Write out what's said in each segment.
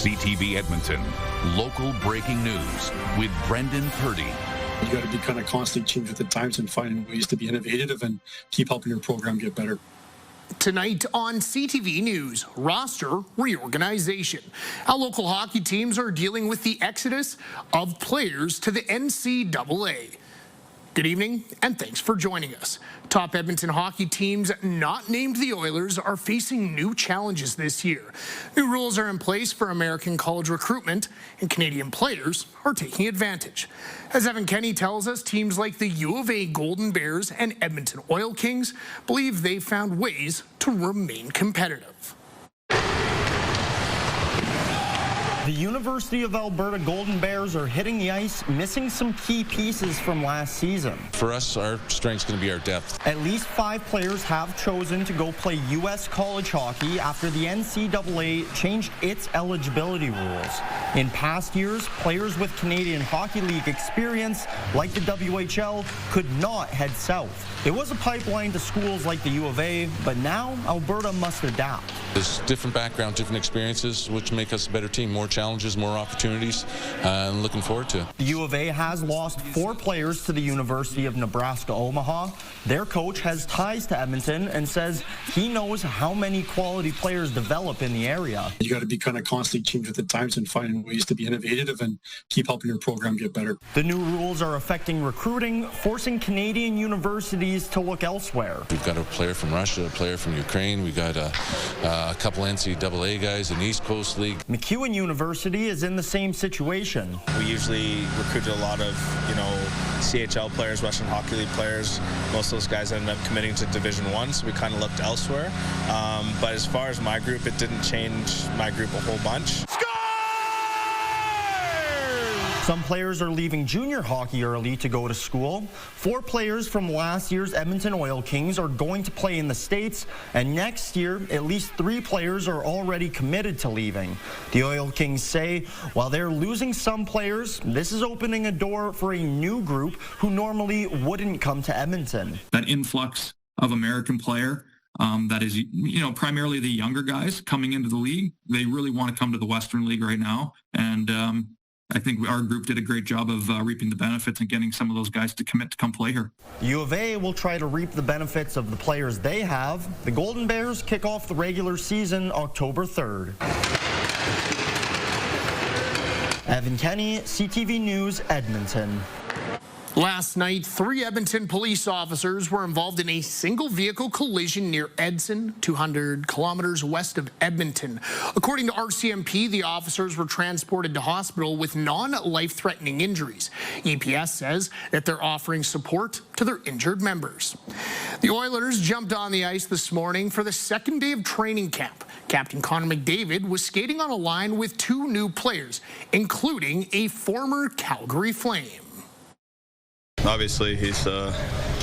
CTV Edmonton, local breaking news with Brendan Purdy. You got to be kind of constantly changing with the times and finding ways to be innovative and keep helping your program get better. Tonight on CTV News, roster reorganization. How local hockey teams are dealing with the exodus of players to the NCAA. Good evening, and thanks for joining us. Top Edmonton hockey teams not named the Oilers are facing new challenges this year. New rules are in place for American college recruitment, and Canadian players are taking advantage. As Evan Kenny tells us, teams like the U of A Golden Bears and Edmonton Oil Kings believe they've found ways to remain competitive. The University of Alberta Golden Bears are hitting the ice, missing some key pieces from last season. For us, our strength's going to be our depth. At least 5 players have chosen to go play U.S. college hockey after the NCAA changed its eligibility rules. In past years, players with Canadian Hockey League experience, like the WHL, could not head south. It was a pipeline to schools like the U of A, but now Alberta must adapt. There's different backgrounds, different experiences, which make us a better team. More challenges, more opportunities, and looking forward to it. The U of A has lost 4 players to the University of Nebraska-Omaha. Their coach has ties to Edmonton and says he knows how many quality players develop in the area. You got to be kind of constantly changing with the times and finding ways to be innovative and keep helping your program get better. The new rules are affecting recruiting, forcing Canadian universities to look elsewhere. We've got a player from Russia, a player from Ukraine. We've got a couple NCAA guys in the East Coast League. MacEwan University is in the same situation. We usually recruit a lot of, CHL players, Russian Hockey League players. Most of those guys ended up committing to Division I, so we kind of looked elsewhere. But as far as my group, it didn't change my group a whole bunch. Some players are leaving junior hockey early to go to school. 4 players from last year's Edmonton Oil Kings are going to play in the States, and next year, at least 3 players are already committed to leaving. The Oil Kings say while they're losing some players, this is opening a door for a new group who normally wouldn't come to Edmonton. That influx of American player that is, primarily the younger guys coming into the league, they really want to come to the Western League right now, and I think our group did a great job of reaping the benefits and getting some of those guys to commit to come play here. U of A will try to reap the benefits of the players they have. The Golden Bears kick off the regular season October 3rd. Evan Kenny, CTV News, Edmonton. Last night, 3 Edmonton police officers were involved in a single vehicle collision near Edson, 200 kilometers west of Edmonton. According to RCMP, the officers were transported to hospital with non-life-threatening injuries. EPS says that they're offering support to their injured members. The Oilers jumped on the ice this morning for the second day of training camp. Captain Connor McDavid was skating on a line with 2 new players, including a former Calgary Flame. Obviously, he's the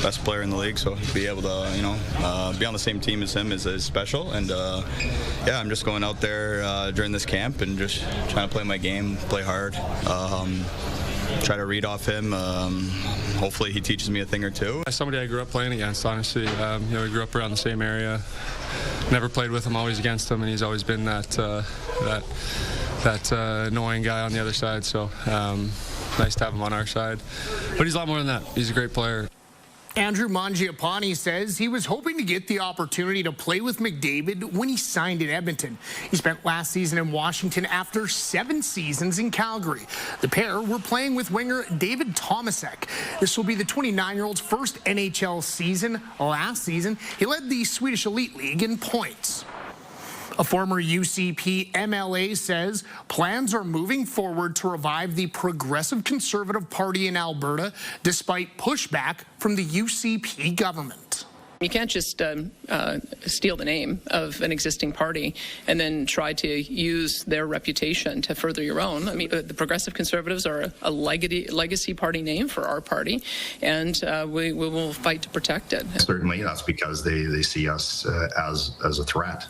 best player in the league, so to be able to, be on the same team as him is special. And I'm just going out there during this camp and just trying to play my game, play hard, try to read off him. Hopefully, he teaches me a thing or two. Somebody I grew up playing against, honestly. We grew up around the same area. Never played with him, always against him, and he's always been that annoying guy on the other side. So. Nice to have him on our side. But he's a lot more than that. He's a great player. Andrew Mangiapane says he was hoping to get the opportunity to play with McDavid when he signed in Edmonton. He spent last season in Washington after 7 seasons in Calgary. The pair were playing with winger David Tomasek. This will be the 29-year-old's first NHL season. Last season, he led the Swedish Elite League in points. A former UCP MLA says plans are moving forward to revive the Progressive Conservative Party in Alberta, despite pushback from the UCP government. You can't just steal the name of an existing party and then try to use their reputation to further your own. I mean, the Progressive Conservatives are a legacy party name for our party, and we will fight to protect it. Certainly, that's because they see us as a threat.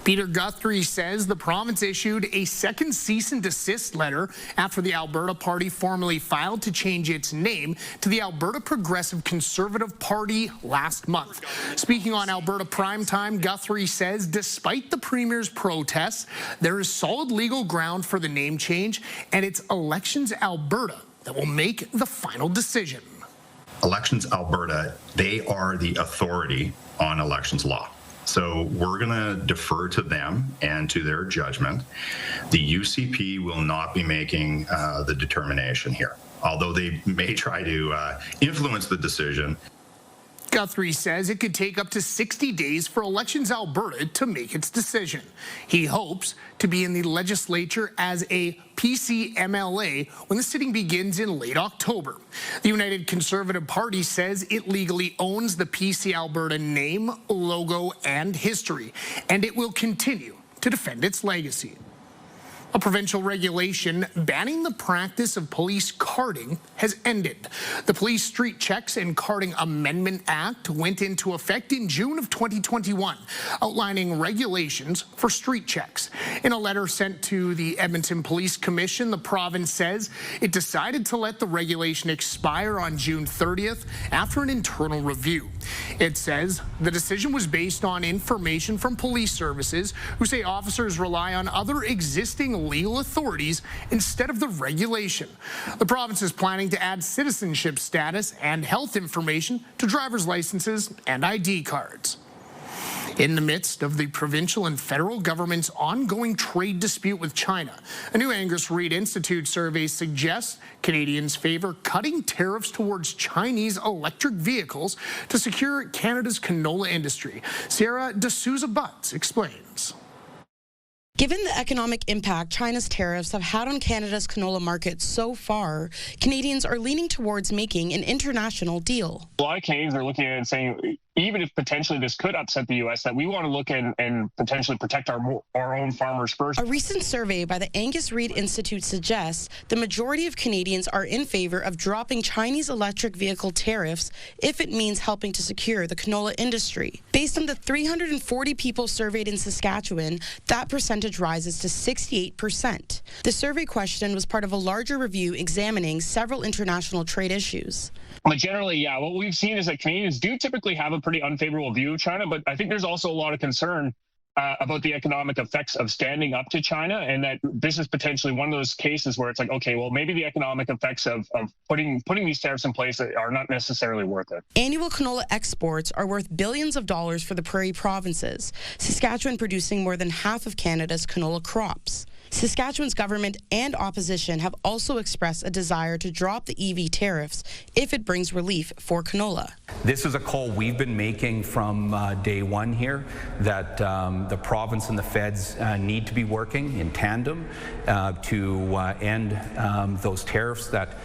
Peter Guthrie says the province issued a second cease and desist letter after the Alberta Party formally filed to change its name to the Alberta Progressive Conservative Party last month. Speaking on Alberta Primetime, Guthrie says despite the Premier's protests, there is solid legal ground for the name change, and it's Elections Alberta that will make the final decision. Elections Alberta, they are the authority on elections law. So we're going to defer to them and to their judgment. The UCP will not be making the determination here, although they may try to influence the decision. Guthrie says it could take up to 60 days for Elections Alberta to make its decision. He hopes to be in the legislature as a PC MLA when the sitting begins in late October. The United Conservative Party says it legally owns the PC Alberta name, logo, and history, and it will continue to defend its legacy. A provincial regulation banning the practice of police carding has ended. The Police Street Checks and Carding Amendment Act went into effect in June of 2021, outlining regulations for street checks. In a letter sent to the Edmonton Police Commission, the province says it decided to let the regulation expire on June 30th after an internal review. It says the decision was based on information from police services who say officers rely on other existing legal authorities instead of the regulation. The province is planning to add citizenship status and health information to driver's licenses and ID cards. In the midst of the provincial and federal government's ongoing trade dispute with China, a new Angus Reid Institute survey suggests Canadians favor cutting tariffs towards Chinese electric vehicles to secure Canada's canola industry. Sarah D'Souza Butts explains. Given the economic impact China's tariffs have had on Canada's canola market so far, Canadians are leaning towards making an international deal. A lot of Canadians are looking at it and saying, even if potentially this could upset the U.S., that we want to look and potentially protect our own farmers first. A recent survey by the Angus Reid Institute suggests the majority of Canadians are in favor of dropping Chinese electric vehicle tariffs if it means helping to secure the canola industry. Based on the 340 people surveyed in Saskatchewan, that percentage rises to 68%. The survey question was part of a larger review examining several international trade issues. But generally, yeah, what we've seen is that Canadians do typically have a pretty unfavorable view of China, but I think there's also a lot of concern about the economic effects of standing up to China, and that this is potentially one of those cases where it's like, okay, well, maybe the economic effects of putting these tariffs in place are not necessarily worth it. Annual canola exports are worth billions of dollars for the prairie provinces, Saskatchewan producing more than half of Canada's canola crops. Saskatchewan's government and opposition have also expressed a desire to drop the EV tariffs if it brings relief for canola. This is a call we've been making from day one here, that the province and the feds need to be working in tandem to end those tariffs that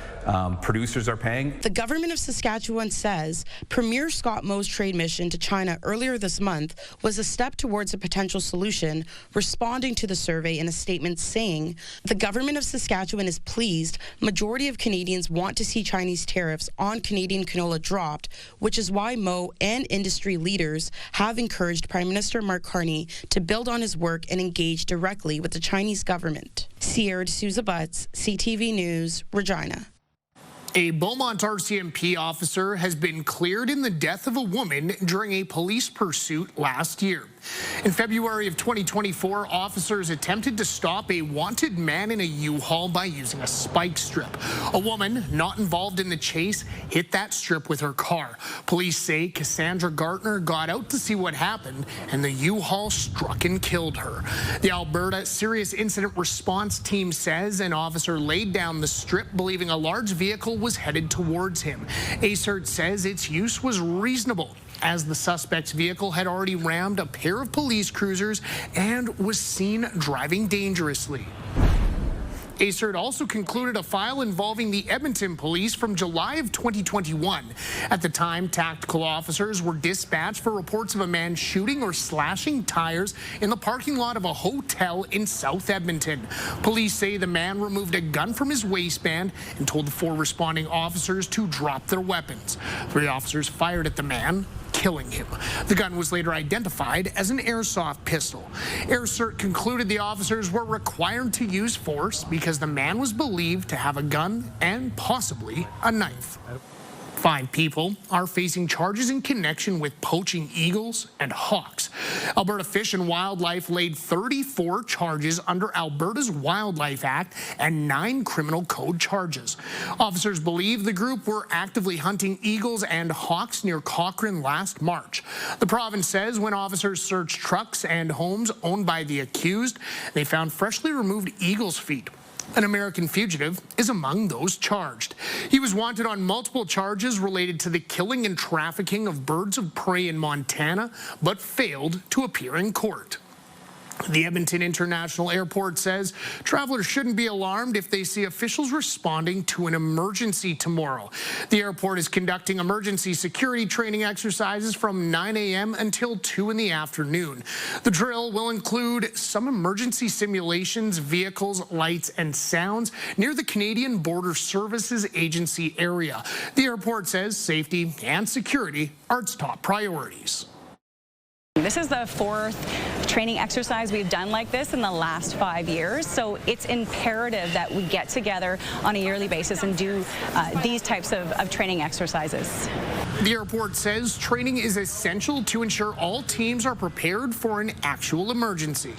producers are paying. The government of Saskatchewan says Premier Scott Moe's trade mission to China earlier this month was a step towards a potential solution, responding to the survey in a statement saying the government of Saskatchewan is pleased majority of Canadians want to see Chinese tariffs on Canadian canola dropped, which is why Moe and industry leaders have encouraged Prime Minister Mark Carney to build on his work and engage directly with the Chinese government. Sarah D'Souza Butts, CTV News, Regina. A Beaumont RCMP officer has been cleared in the death of a woman during a police pursuit last year. In February of 2024, officers attempted to stop a wanted man in a U-Haul by using a spike strip. A woman not involved in the chase hit that strip with her car. Police say Cassandra Gartner got out to see what happened, and the U-Haul struck and killed her. The Alberta Serious Incident Response Team says an officer laid down the strip believing a large vehicle was headed towards him. ASIRT says its use was reasonable, as the suspect's vehicle had already rammed a pair of police cruisers and was seen driving dangerously. ASIRT also concluded a file involving the Edmonton Police from July of 2021. At the time, tactical officers were dispatched for reports of a man shooting or slashing tires in the parking lot of a hotel in South Edmonton. Police say the man removed a gun from his waistband and told the 4 responding officers to drop their weapons. 3 officers fired at the man killing him. The gun was later identified as an airsoft pistol. ASIRT concluded the officers were required to use force because the man was believed to have a gun and possibly a knife. 5 people are facing charges in connection with poaching eagles and hawks. Alberta Fish and Wildlife laid 34 charges under Alberta's Wildlife Act and 9 criminal code charges. Officers believe the group were actively hunting eagles and hawks near Cochrane last March. The province says when officers searched trucks and homes owned by the accused, they found freshly removed eagle's feet. An American fugitive is among those charged. He was wanted on multiple charges related to the killing and trafficking of birds of prey in Montana, but failed to appear in court. The Edmonton International Airport says travelers shouldn't be alarmed if they see officials responding to an emergency tomorrow. The airport is conducting emergency security training exercises from 9 a.m. until 2 in the afternoon. The drill will include some emergency simulations, vehicles, lights, and sounds near the Canadian Border Services Agency area. The airport says safety and security are its top priorities. This is the 4th training exercise we've done like this in the last 5 years, so it's imperative that we get together on a yearly basis and do these types of training exercises. The airport says training is essential to ensure all teams are prepared for an actual emergency.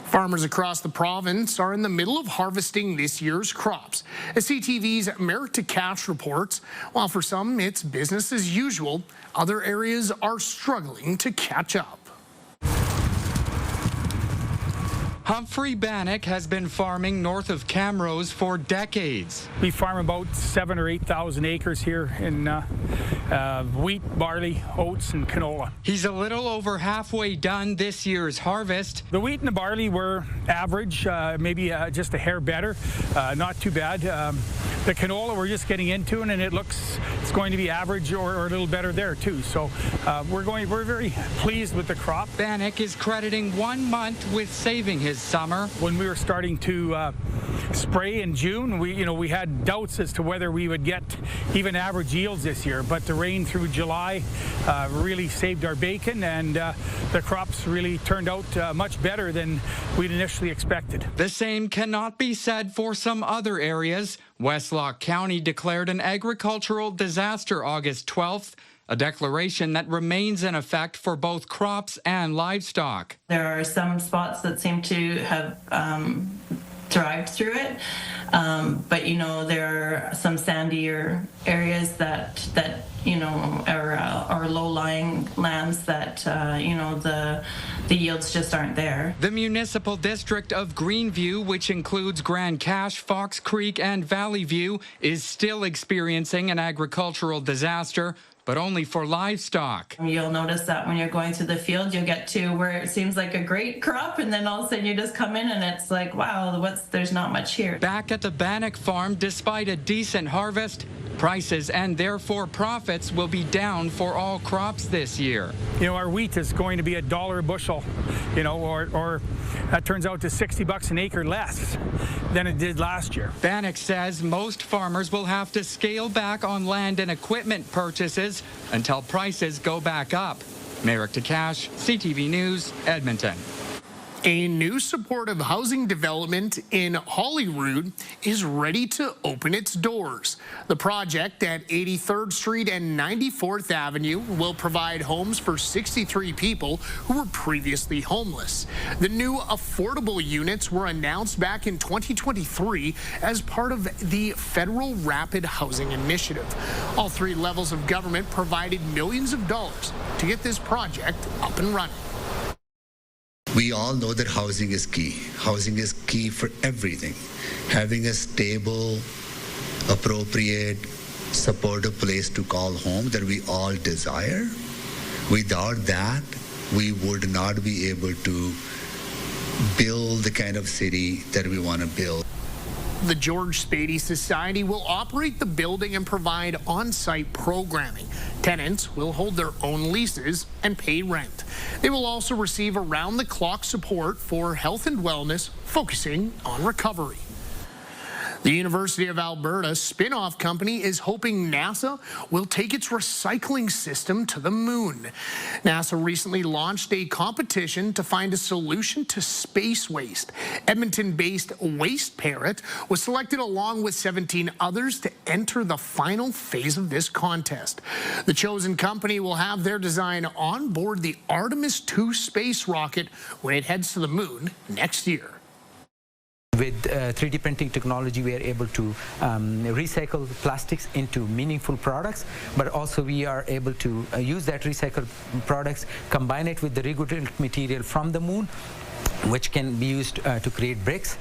Farmers across the province are in the middle of harvesting this year's crops. As CTV's Merit to Cash reports, while for some it's business as usual, other areas are struggling to catch up. Humphrey Bannock has been farming north of Camrose for decades. We farm about 7,000 or 8,000 acres here in wheat, barley, oats, and canola. He's a little over halfway done this year's harvest. The wheat and the barley were average, maybe just a hair better, not too bad. The canola we're just getting into, and it looks it's going to be average or a little better there too. So we're very pleased with the crop. Bannock is crediting 1 month with saving his summer. When we were starting to spray in June, we had doubts as to whether we would get even average yields this year, but the rain through July really saved our bacon, and the crops really turned out much better than we'd initially expected. The same cannot be said for some other areas. Westlock County declared an agricultural disaster August 12th, a declaration that remains in effect for both crops and livestock. There are some spots that seem to have thrived through it, but there are some sandier areas that are low-lying lands that the yields just aren't there. The municipal district of Greenview, which includes Grand Cache, Fox Creek, and Valley View, is still experiencing an agricultural disaster, but only for livestock. You'll notice that when you're going through the field, you'll get to where it seems like a great crop, and then all of a sudden you just come in and it's like, wow, there's not much here. Back at the Bannock farm, despite a decent harvest, prices and therefore profits will be down for all crops this year. Our wheat is going to be $1 a bushel, or that turns out to $60 an acre less than it did last year. Bannock says most farmers will have to scale back on land and equipment purchases until prices go back up. Merit to Cash, CTV News, Edmonton. A new supportive housing development in Holyrood is ready to open its doors. The project at 83rd Street and 94th Avenue will provide homes for 63 people who were previously homeless. The new affordable units were announced back in 2023 as part of the Federal Rapid Housing Initiative. All 3 levels of government provided millions of dollars to get this project up and running. We all know that housing is key. Housing is key for everything. Having a stable, appropriate, supportive place to call home that we all desire. Without that, we would not be able to build the kind of city that we want to build. The George Spady Society will operate the building and provide on-site programming. Tenants will hold their own leases and pay rent. They will also receive around-the-clock support for health and wellness, focusing on recovery. The University of Alberta spin-off company is hoping NASA will take its recycling system to the moon. NASA recently launched a competition to find a solution to space waste. Edmonton-based Waste Parrot was selected along with 17 others to enter the final phase of this contest. The chosen company will have their design on board the Artemis II space rocket when it heads to the moon next year. With 3D printing technology, we are able to recycle plastics into meaningful products, but also we are able to use that recycled products, combine it with the recycled material from the moon, which can be used to create bricks.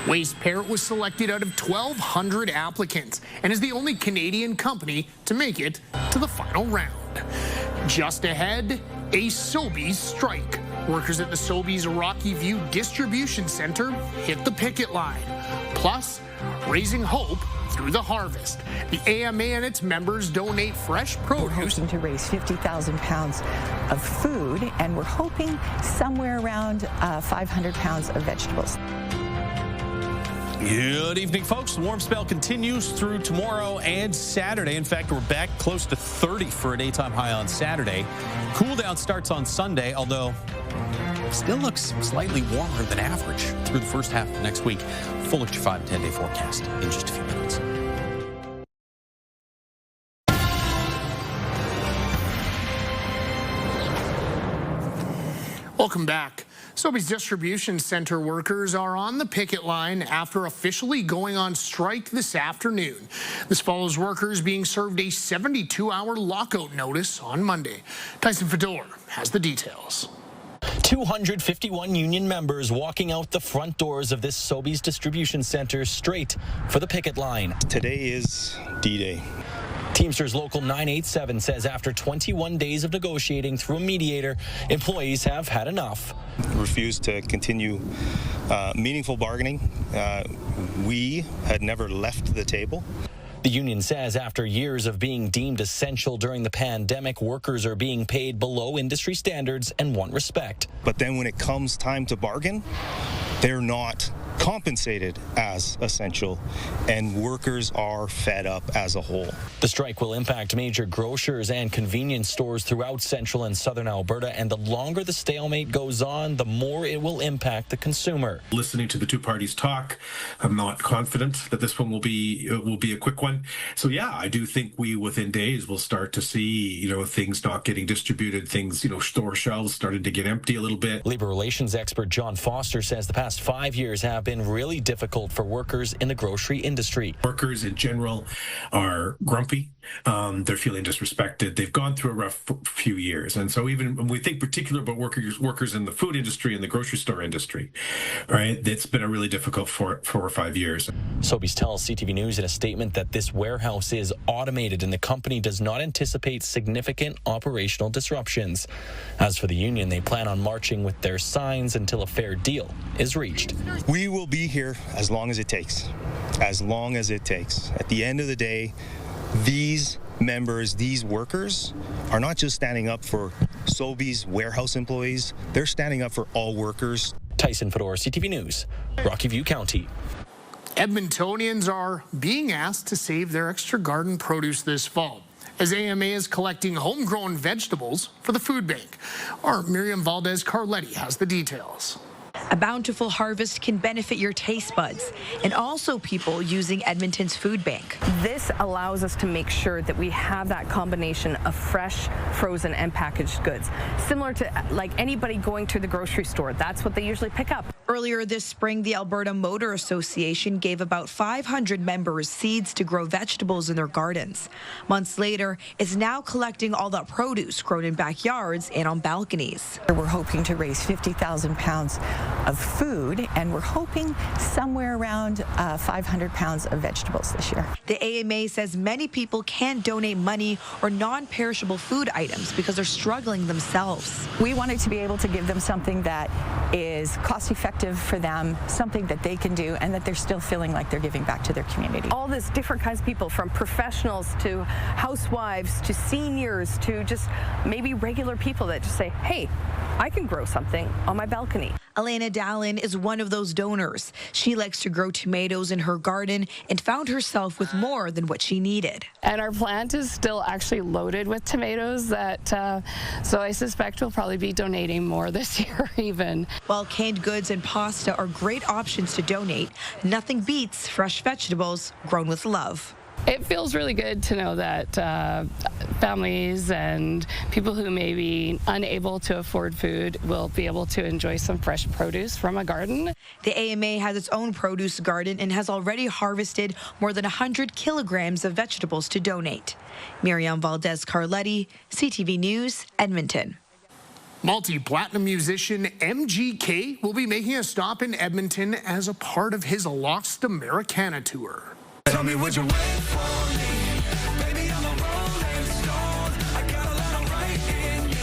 Waste Parrot was selected out of 1,200 applicants and is the only Canadian company to make it to the final round. Just ahead, a Sobeys strike. Workers at the Sobeys Rocky View Distribution Center hit the picket line. Plus, raising hope through the harvest. The AMA and its members donate fresh produce. We're hoping to raise 50,000 pounds of food, and we're hoping somewhere around 500 pounds of vegetables. Good evening, folks. The warm spell continues through tomorrow and Saturday. In fact, we're back close to 30 for a daytime high on Saturday. Cool down starts on Sunday, although still looks slightly warmer than average through the first half of next week. Full look at your 5 and 10-day forecast in just a few minutes. Welcome back. Sobeys distribution center workers are on the picket line after officially going on strike this afternoon. This follows workers being served a 72-hour lockout notice on Monday. Tyson Fedor has the details. 251 union members walking out the front doors of this Sobeys distribution center straight for the picket line. Today is D-Day. Teamsters Local 987 says after 21 days of negotiating through a mediator, employees have had enough. Refused to continue meaningful bargaining. We had never left the table. The union says after years of being deemed essential during the pandemic, workers are being paid below industry standards and want respect. But then when it comes time to bargain, they're not compensated as essential, and workers are fed up as a whole. The strike will impact major grocers and convenience stores throughout central and southern Alberta, and the longer the stalemate goes on, the more it will impact the consumer. Listening to the two parties talk, I'm not confident that this one will be a quick one. So yeah, I do think we within days will start to see, things not getting distributed, things, store shelves starting to get empty a little bit. Labor relations expert John Foster says the past 5 years have been really difficult for workers in the grocery industry. Workers in general are grumpy. They're feeling disrespected. They've gone through a rough few years. And so even when we think particular about workers in the food industry and the grocery store industry, right, it's been a really difficult 4 or 5 years. Sobeys tells CTV News in a statement that this warehouse is automated and the company does not anticipate significant operational disruptions. As for the union, they plan on marching with their signs until a fair deal is reached. We will be here as long as it takes. As long as it takes. At the end of the day, these members, these workers are not just standing up for Sobeys warehouse employees, they're standing up for all workers. Tyson Fedor, CTV News, Rocky View County. Edmontonians are being asked to save their extra garden produce this fall, as AMA is collecting homegrown vegetables for the food bank. Our Miriam Valdez-Carletti has the details. A bountiful harvest can benefit your taste buds and also people using Edmonton's food bank. This allows us to make sure that we have that combination of fresh, frozen, and packaged goods. Similar to like anybody going to the grocery store, that's what they usually pick up. Earlier this spring, the Alberta Motor Association gave about 500 members seeds to grow vegetables in their gardens. Months later, it's now collecting all that produce grown in backyards and on balconies. We're hoping to raise 50,000 pounds of food, and we're hoping somewhere around 500 pounds of vegetables this year. The AMA says many people can't donate money or non-perishable food items because they're struggling themselves. We wanted to be able to give them something that is cost-effective for them, something that they can do, and that they're still feeling like they're giving back to their community. All this different kinds of people, from professionals to housewives to seniors to just maybe regular people that just say, hey, I can grow something on my balcony. Elena Dallin is one of those donors. She likes to grow tomatoes in her garden and found herself with more than what she needed. And our plant is still actually loaded with tomatoes so I suspect we'll probably be donating more this year even. While canned goods and pasta are great options to donate, nothing beats fresh vegetables grown with love. It feels really good to know that families and people who may be unable to afford food will be able to enjoy some fresh produce from a garden. The AMA has its own produce garden and has already harvested more than 100 kilograms of vegetables to donate. Miriam Valdez-Carletti, CTV News, Edmonton. Multi-platinum musician MGK will be making a stop in Edmonton as a part of his Lost Americana tour. Tell me what you wait for me. Baby, I'm a rolling stone. I got a lot right in me.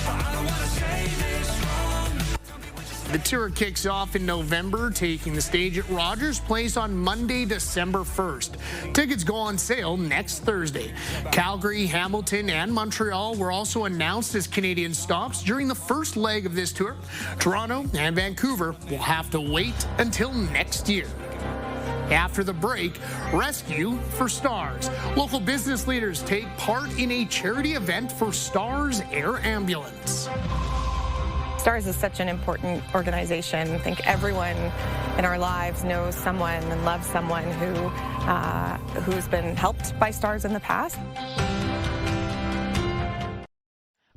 I don't wanna say this wrong. The tour kicks off in November, taking the stage at Rogers Place on Monday, December 1st. Tickets go on sale next Thursday. Calgary, Hamilton, and Montreal were also announced as Canadian stops during the first leg of this tour. Toronto and Vancouver will have to wait until next year. After the break, Rescue for Stars. Local business leaders take part in a charity event for Stars Air Ambulance. STARS is such an important organization. I think everyone in our lives knows someone and loves someone who's been helped by STARS in the past.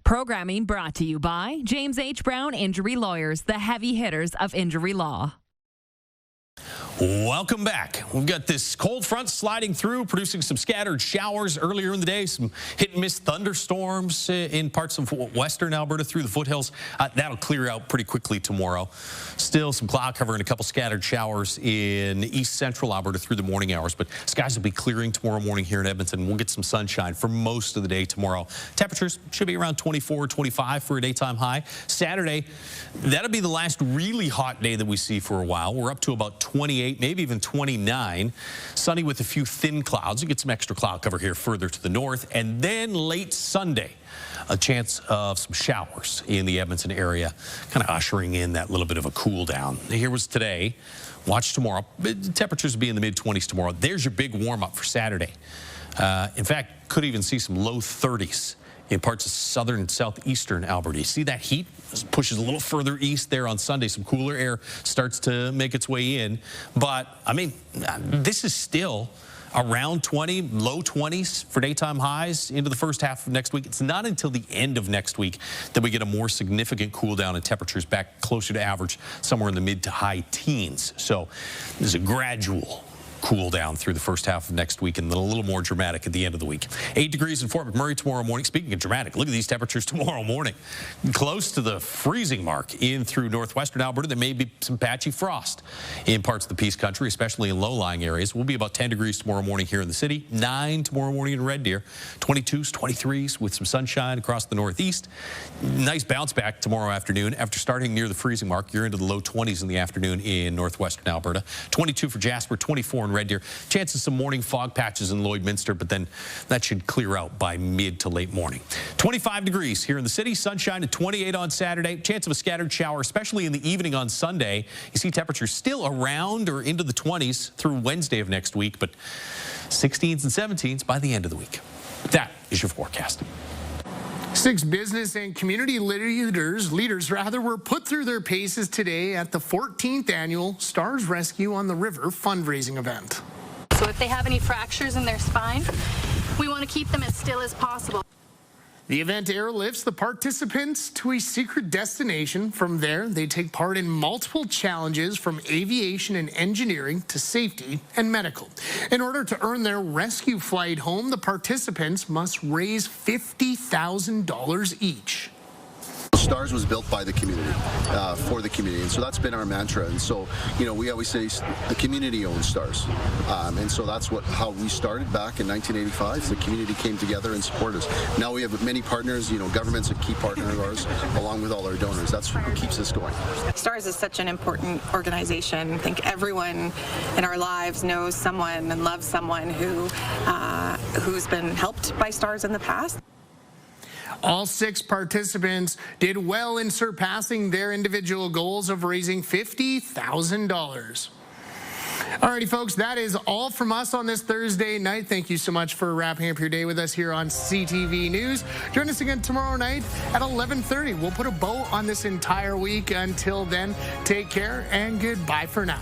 Programming brought to you by James H. Brown Injury Lawyers, the heavy hitters of injury law. Welcome back. We've got this cold front sliding through, producing some scattered showers earlier in the day, some hit and miss thunderstorms in parts of western Alberta through the foothills. That'll clear out pretty quickly tomorrow. Still some cloud cover and a couple scattered showers in east central Alberta through the morning hours, but skies will be clearing tomorrow morning here in Edmonton. We'll get some sunshine for most of the day tomorrow. Temperatures should be around 24, 25 for a daytime high. Saturday, that'll be the last really hot day that we see for a while. We're up to about 28. Maybe even 29. Sunny with a few thin clouds. You get some extra cloud cover here further to the north. And then late Sunday, a chance of some showers in the Edmonton area, kind of ushering in that little bit of a cool down. Here was today. Watch tomorrow. Temperatures will be in the mid-20s tomorrow. There's your big warm-up for Saturday. In fact, could even see some low 30s in parts of southern and southeastern Alberta. You see that heat pushes a little further east there on Sunday. Some cooler air starts to make its way in. But, I mean, this is still around 20, low 20s for daytime highs into the first half of next week. It's not until the end of next week that we get a more significant cool down and temperatures back closer to average, somewhere in the mid to high teens. So this is a gradual cool down through the first half of next week and then a little more dramatic at the end of the week. 8 degrees in Fort McMurray tomorrow morning. Speaking of dramatic, look at these temperatures tomorrow morning. Close to the freezing mark in through northwestern Alberta. There may be some patchy frost in parts of the Peace Country, especially in low-lying areas. We'll be about 10 degrees tomorrow morning here in the city. 9 tomorrow morning in Red Deer. 22s, 23s with some sunshine across the northeast. Nice bounce back tomorrow afternoon. After starting near the freezing mark, you're into the low 20s in the afternoon in northwestern Alberta. 22 for Jasper, 24 in Red Deer. Chance of some morning fog patches in Lloydminster, but then that should clear out by mid to late morning. 25 degrees here in the city. Sunshine at 28 on Saturday. Chance of a scattered shower, especially in the evening on Sunday. You see temperatures still around or into the 20s through Wednesday of next week, but 16s and 17s by the end of the week. That is your forecast. 6 business and community leaders were put through their paces today at the 14th annual Stars Rescue on the River fundraising event. So if they have any fractures in their spine, we want to keep them as still as possible. The event airlifts the participants to a secret destination. From there, they take part in multiple challenges from aviation and engineering to safety and medical. In order to earn their rescue flight home, the participants must raise $50,000 each. STARS was built by the community, for the community, and so that's been our mantra. And so, you know, we always say the community owns STARS, and so that's how we started back in 1985. The community came together and supported us. Now we have many partners. You know, government's a key partner of ours, along with all our donors. That's what keeps us going. STARS is such an important organization. I think everyone in our lives knows someone and loves someone who's been helped by STARS in the past. All 6 participants did well in surpassing their individual goals of raising $50,000. Alrighty, folks, that is all from us on this Thursday night. Thank you so much for wrapping up your day with us here on CTV News. Join us again tomorrow night at 11:30. We'll put a bow on this entire week. Until then, take care and goodbye for now.